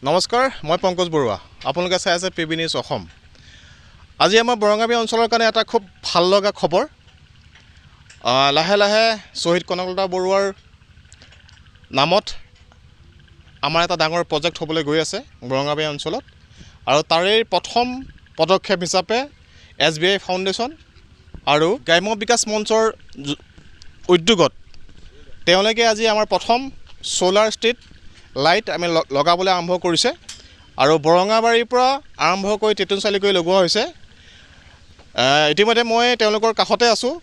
নমস্কাৰ, মই পংকজ বৰুৱা। আপোনালোকে চাই আছে PB নিউজ অসম। আজি আমাৰ বৰঙাবাৰী অঞ্চলৰ কাৰণে এটা খুব ভাল লগা খবৰ। লাহে লাহে শ্বহীদ কনকলতা বৰুৱাৰ নামত আমাৰ এটা ডাঙৰ প্ৰজেক্ট হ'বলৈ গৈ আছে বৰঙাবাৰী অঞ্চলত, আৰু তাৰেই প্ৰথম পদক্ষেপ হিচাপে SBI ফাউণ্ডেশ্যন আৰু গ্ৰাম্য বিকাশ মঞ্চৰ উদ্যোগত তেওঁলোকে আজি আমাৰ প্ৰথম সোলাৰ ষ্ট্ৰীট লাইট আমি লগাবলৈ আৰম্ভ কৰিছে, আৰু বৰঙাবাৰীৰ পৰা আৰম্ভ কৰি তেতুনচালিকৈ লগোৱা হৈছে। ইতিমধ্যে মই তেওঁলোকৰ কাষতে আছোঁ।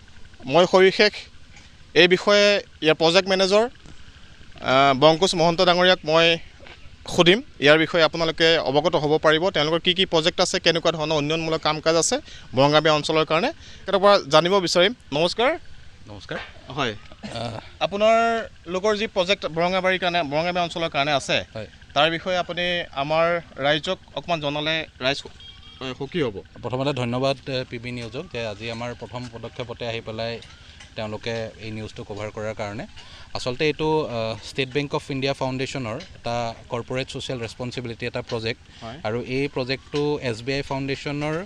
মই সবিশেষ এই বিষয়ে ইয়াৰ প্ৰজেক্ট মেনেজাৰ বংকুশ মহন্ত ডাঙৰীয়াক মই সুধিম। ইয়াৰ বিষয়ে আপোনালোকে অৱগত হ'ব পাৰিব, তেওঁলোকৰ কি কি প্ৰজেক্ট আছে, কেনেকুৱা ধৰণৰ উন্নয়নমূলক কাম কাজ আছে বৰঙাবাৰী অঞ্চলৰ কাৰণে, তাৰ পৰা জানিব বিচাৰিম। নমস্কাৰ। নমস্কাৰ। হয়, আপোনাৰ লোকৰ যি প্ৰজেক্ট বৰঙাবাৰীৰ কাৰণে, বৰঙাবাৰী অঞ্চলৰ কাৰণে আছে, তাৰ বিষয়ে আপুনি আমাৰ ৰাইজক অকণমান জনালে ৰাইজ সুখী হ'ব। প্ৰথমতে ধন্যবাদ PB নিউজক যে আজি আমাৰ প্ৰথম পদক্ষেপতে আহি পেলাই তেওঁলোকে এই নিউজটো কভাৰ কৰাৰ কাৰণে। আচলতে এইটো ষ্টেট বেংক অফ ইণ্ডিয়া ফাউণ্ডেশ্যনৰ এটা কৰ্পৰেট ছ'চিয়েল ৰেছপনচিবিলিটি এটা প্ৰজেক্ট, আৰু এই প্ৰজেক্টটো SBI ফাউণ্ডেশ্যনৰ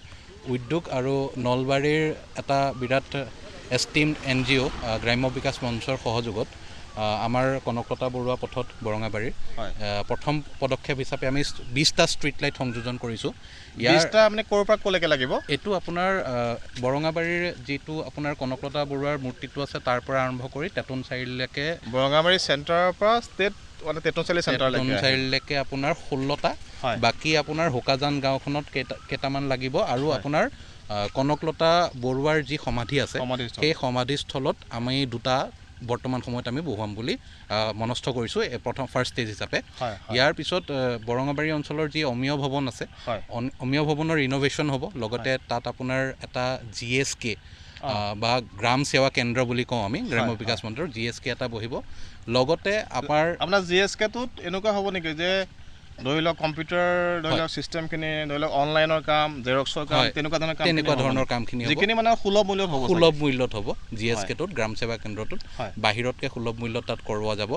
উদ্যোগ আৰু নলবাৰীৰ এটা বিৰাট এষ্টিমড NGO গ্ৰাম্য বিকাশ মঞ্চৰ সহযোগত আমাৰ কনকলতা বৰুৱা পথত বৰঙাবাৰীৰ প্ৰথম পদক্ষেপ হিচাপে আমি 20টা ষ্ট্ৰীট লাইট সংযোজন কৰিছোঁ। ইয়াৰ মানে ক'ৰ পৰা ক'লৈকে লাগিব? এইটো আপোনাৰ বৰঙাবাৰীৰ যিটো আপোনাৰ কনকলতা বৰুৱাৰ মূৰ্তিটো আছে তাৰ পৰা আৰম্ভ কৰি তেতুনচাৰিলৈকে, বৰঙাবাৰী চেণ্টাৰৰ পৰা ষ্টেট মানে তেতুনচাৰিলৈকে আপোনাৰ 16টা, বাকী আপোনাৰ হোকাজান গাঁওখনত কেইটামান লাগিব, আৰু আপোনাৰ কনকলতা বৰুৱাৰ যি সমাধি আছে সেই সমাধিস্থলত আমি 2টা বৰ্তমান সময়ত আমি বহুৱাম বুলি মনস্থ কৰিছোঁ প্ৰথম ফাৰ্ষ্ট ষ্টেজ হিচাপে। ইয়াৰ পিছত বৰঙাবাৰী অঞ্চলৰ যি অমীয় ভৱন আছে, অমীয় ভৱনৰ ৰিন'ভেশ্যন হ'ব, লগতে তাত আপোনাৰ এটা GSK বা গ্ৰাম সেৱা কেন্দ্ৰ বুলি কওঁ আমি, গ্ৰাম্য বিকাশ মন্ত্ৰৰ GSK এটা বহিব। লগতে আপোনাৰ GSKটোত এনেকুৱা হ'ব নেকি যে ধৰি লওক কম্পিউটাৰ, ধৰি লওক ছিষ্টেমখিনি, ধৰি লওক অনলাইনৰ কাম, জেৰক্সৰ কাম, তেনেকুৱা ধৰণৰ কামখিনি যিখিনি মানে সুলভ মূল্যত হ'ব GSKটোত, গ্ৰাম সেৱা কেন্দ্ৰটোত। বাহিৰতকৈ সুলভ মূল্যত তাত কৰোৱা যাব,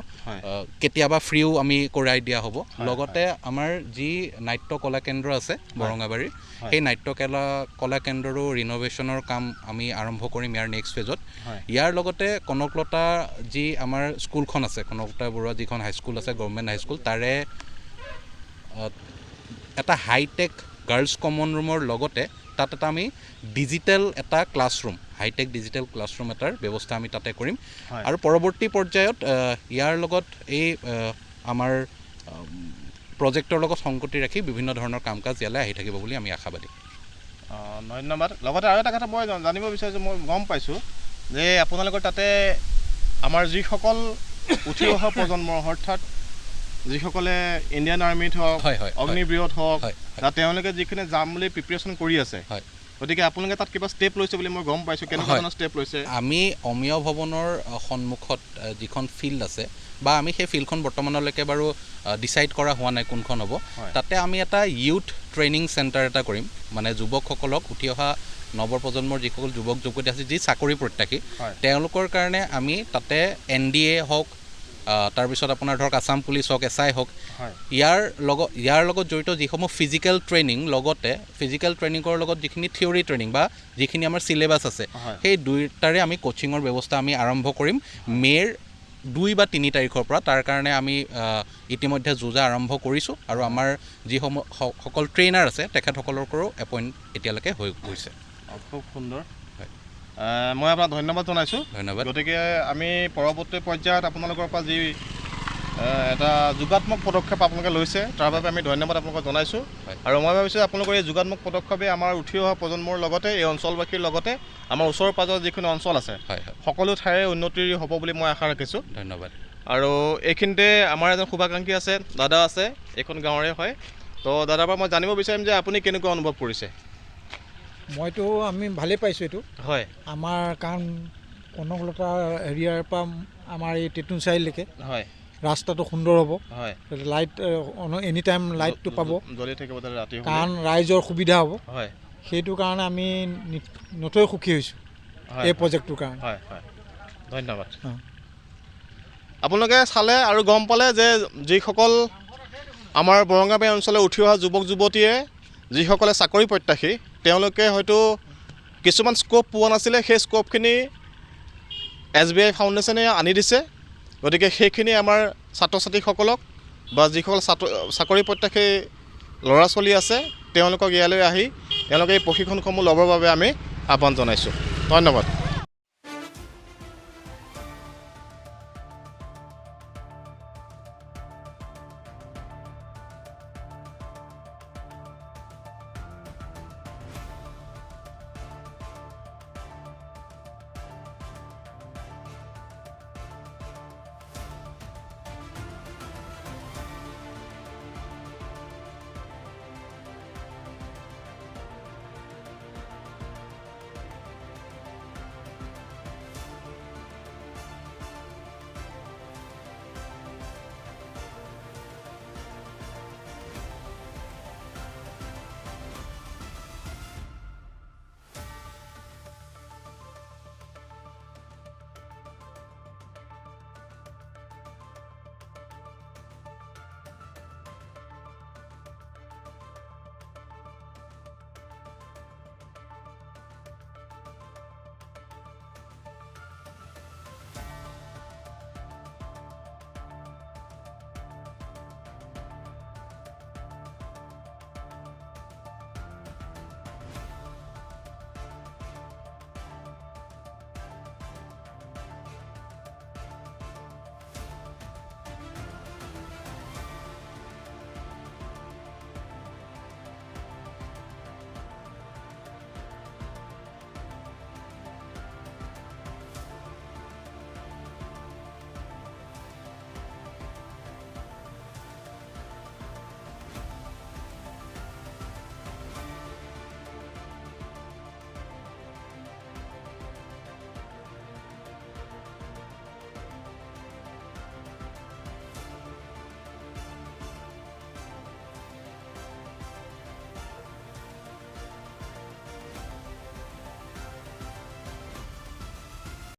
কেতিয়াবা ফ্ৰীও আমি কৰাই দিয়া হ'ব। লগতে আমাৰ যি নাট্য কলা কেন্দ্ৰ আছে বৰঙাবাৰীৰ, সেই নাট্য কলা কেন্দ্ৰৰো ৰিন'ভেশ্যনৰ কাম আমি আৰম্ভ কৰিম ইয়াৰ নেক্সট ফেজত। ইয়াৰ লগতে কনকলতা যি আমাৰ স্কুলখন আছে, কনকলতা বৰুৱা যিখন হাইস্কুল আছে, গভৰ্ণমেণ্ট হাইস্কুল, তাৰে এটা হাইটেক গাৰ্লছ কমন ৰুমৰ লগতে তাত এটা আমি ডিজিটেল এটা ক্লাছৰুম, হাইটেক ডিজিটেল ক্লাছৰুম এটাৰ ব্যৱস্থা আমি তাতে কৰিম। আৰু পৰৱৰ্তী পৰ্যায়ত ইয়াৰ লগত এই আমাৰ প্ৰজেক্টৰ লগত সংগতি ৰাখি বিভিন্ন ধৰণৰ কাম কাজ ইয়ালৈ আহি থাকিব বুলি আমি আশাবাদী। ধন্যবাদ। লগতে আৰু এটা কথা মই জানিব বিচাৰিছোঁ, মই গম পাইছোঁ যে আপোনালোকৰ তাতে আমাৰ যিসকল উঠি অহা প্ৰজন্মৰ, অৰ্থাৎ যিসকলে ইণ্ডিয়ান আৰ্মিত হওক, অগ্নিবীৰত হওক, তাত তেওঁলোকে যিখিনি যাম বুলি প্ৰিপেৰেশ্যন কৰি আছে, গতিকে আপোনালোকে তাত কিবা ষ্টেপ লৈছে বুলি মই গম পাইছোঁ। কেনেকুৱা ধৰণৰ ষ্টেপ লৈছে? আমি অমীয় ভৱনৰ সন্মুখত যিখন ফিল্ড আছে, বা আমি সেই ফিল্ডখন বৰ্তমানলৈকে বাৰু ডিচাইড কৰা হোৱা নাই কোনখন হ'ব, তাতে আমি এটা ইউথ ট্ৰেইনিং চেণ্টাৰ এটা কৰিম। মানে যুৱকসকলক, উঠি অহা নৱপ্ৰজন্মৰ যিসকল যুৱক যুৱতী আছে যি চাকৰি প্ৰত্যাশী, তেওঁলোকৰ কাৰণে আমি তাতে NDA হওক, তাৰপিছত আপোনাৰ ধৰক আছাম পুলিচ হওক, SI হওক, ইয়াৰ লগত জড়িত যিসমূহ ফিজিকেল ট্ৰেইনিং, লগতে ফিজিকেল ট্ৰেইনিঙৰ লগত যিখিনি থিয়ৰী ট্ৰেইনিং বা যিখিনি আমাৰ চিলেবাছ আছে, সেই দুয়োটাৰে আমি কোচিঙৰ ব্যৱস্থা আমি আৰম্ভ কৰিম মে'ৰ 2 বা 3 তাৰিখৰ পৰা। তাৰ কাৰণে আমি ইতিমধ্যে যোজা আৰম্ভ কৰিছোঁ, আৰু আমাৰ যিসকল ট্ৰেইনাৰ আছে তেখেতসকলকো এপইণ্ট এতিয়ালৈকে হৈ গৈছে। খুব সুন্দৰ, মই আপোনাক ধন্যবাদ জনাইছোঁ। ধন্যবাদ। গতিকে আমি পৰৱৰ্তী পৰ্যায়ত আপোনালোকৰ পৰা যি এটা যোগাত্মক পদক্ষেপ আপোনালোকে লৈছে, তাৰ বাবে আমি ধন্যবাদ আপোনালোকক জনাইছোঁ। আৰু মই ভাবিছোঁ আপোনালোকৰ এই যোগাত্মক পদক্ষেপে আমাৰ উঠি অহা প্ৰজন্মৰ লগতে এই অঞ্চলবাসীৰ লগতে আমাৰ ওচৰ পাজৰ যিখিনি অঞ্চল আছে সকলো ঠাইৰে উন্নতি হ'ব বুলি মই আশা ৰাখিছোঁ। ধন্যবাদ। আৰু এইখিনিতে আমাৰ এজন শুভাকাংক্ষী আছে, দাদা আছে, এইখন গাঁৱৰে হয়। তো দাদাৰ পৰা মই জানিব বিচাৰিম যে আপুনি কেনেকুৱা অনুভৱ কৰিছে? মইতো আমি ভালেই পাইছোঁ এইটো। হয়, আমাৰ কাৰণ কনকলতা এৰিয়াৰ পৰা আমাৰ এই তেতুনচাৰিলৈকে ৰাস্তাটো সুন্দৰ হ'ব। লাইট এনি টাইম লাইটটো পাব, জ্বলি থাকিব ৰাতি, কাৰণ ৰাইজৰ সুবিধা হ'ব। সেইটো কাৰণে আমি নথৈ সুখী হৈছোঁ এই প্ৰজেক্টটোৰ কাৰণে। ধন্যবাদ। আপোনালোকে চালে আৰু গম পালে যে যিসকল আমাৰ বৰঙাবাৰী অঞ্চলে উঠি অহা যুৱক যুৱতীয়ে যিসকলে চাকৰি প্ৰত্যাশী তেওঁলোকে হয়তো কিছুমান স্ক'প পোৱা নাছিলে, সেই স্ক'পখিনি SBI ফাউণ্ডেশ্যনে আনি দিছে। গতিকে সেইখিনি আমাৰ ছাত্ৰ ছাত্ৰীসকলক বা যিসকল চাকৰি প্ৰত্যাশী ল'ৰা ছোৱালী আছে তেওঁলোকক ইয়ালৈ আহি তেওঁলোকে এই প্ৰশিক্ষণসমূহ ল'বৰ বাবে আমি আহ্বান জনাইছোঁ। ধন্যবাদ।